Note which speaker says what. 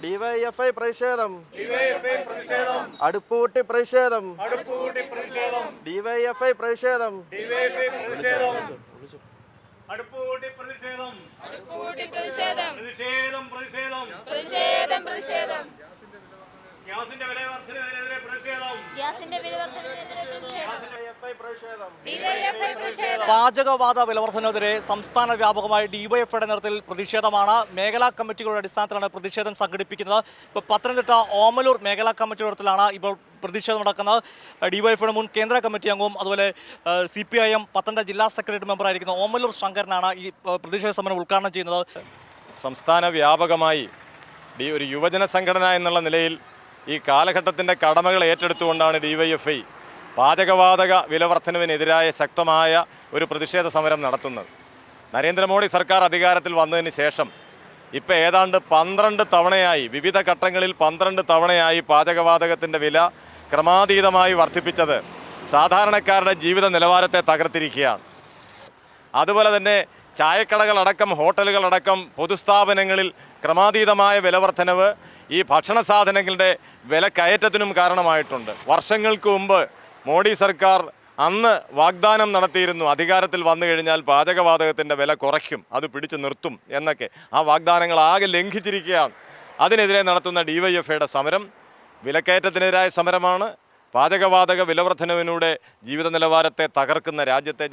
Speaker 1: DYFI പ്രതിഷേധം. അടുപ്പൂട്ടി പ്രതിഷേധം. DYFI പ്രതിഷേധം.
Speaker 2: അടുപ്പൂട്ടി പ്രതിഷേധം. ഗ്യാസിന്റെ വില വർധനവിനെതിരെ പ്രതിഷേധം.
Speaker 3: പാചകവാത വിലവർദ്ധനവിനെതിരെ സംസ്ഥാന വ്യാപകമായി ഡിവൈഎഫ്ഐയുടെ നേതൃത്വത്തിൽ പ്രതിഷേധമാണ്. മേഖലാ കമ്മിറ്റികളുടെ അടിസ്ഥാനത്തിലാണ് പ്രതിഷേധം സംഘടിപ്പിക്കുന്നത്. ഇപ്പോൾ പത്തനംതിട്ട ഓമലൂർ മേഖലാ കമ്മിറ്റി നേതൃത്വത്തിലാണ് ഇപ്പോൾ പ്രതിഷേധം നടക്കുന്നത്. ഡിവൈഎഫ്ഐയുടെ മുൻ കേന്ദ്ര കമ്മിറ്റി അംഗവും അതുപോലെ CPIM പത്തനംതിട്ട ജില്ലാ സെക്രട്ടറി മെമ്പറായിരിക്കുന്ന ഓമലൂർ ശങ്കരനാണ് ഈ പ്രതിഷേധ സമരം ഉദ്ഘാടനം ചെയ്യുന്നത്.
Speaker 4: സംസ്ഥാന വ്യാപകമായി ഒരു യുവജന സംഘടന എന്നുള്ള നിലയിൽ ഈ കാലഘട്ടത്തിൻ്റെ കടമകൾ ഏറ്റെടുത്തുകൊണ്ടാണ് ഡിവൈഎഫ്ഐ പാചകവാതക വിലവർദ്ധനവിനെതിരായ ശക്തമായ ഒരു പ്രതിഷേധ സമരം നടത്തുന്നത്. നരേന്ദ്രമോദി സർക്കാർ അധികാരത്തിൽ വന്നതിന് ശേഷം ഇപ്പോൾ ഏതാണ്ട് 12 തവണയായി വിവിധ ഘട്ടങ്ങളിൽ 12 തവണയായി പാചകവാതകത്തിൻ്റെ വില ക്രമാതീതമായി വർദ്ധിപ്പിച്ചത് സാധാരണക്കാരുടെ ജീവിത നിലവാരത്തെ തകർത്തിരിക്കുകയാണ്. അതുപോലെ തന്നെ ചായക്കടകളടക്കം ഹോട്ടലുകളടക്കം പൊതുസ്ഥാപനങ്ങളിൽ ക്രമാതീതമായ വിലവർദ്ധനവ് ഈ ഭക്ഷണ സാധനങ്ങളുടെ വില കയറ്റത്തിനും കാരണമായിട്ടുണ്ട്. വർഷങ്ങൾക്ക് മുമ്പ് മോഡി സർക്കാർ അന്ന് വാഗ്ദാനം നടത്തിയിരുന്നു, അധികാരത്തിൽ വന്നു കഴിഞ്ഞാൽ പാചകവാതകത്തിൻ്റെ വില കുറയ്ക്കും, അത് പിടിച്ചു നിർത്തും എന്നൊക്കെ. ആ വാഗ്ദാനങ്ങൾ ആകെ ലംഘിച്ചിരിക്കുകയാണ്. അതിനെതിരെ നടത്തുന്ന ഡിവൈഎഫ്ഐയുടെ സമരം വിലക്കയറ്റത്തിനെതിരായ സമരമാണ്. പാചകവാതക വിലവർദ്ധനവിലൂടെ ജീവിത നിലവാരത്തെ തകർക്കുന്ന രാജ്യത്തെ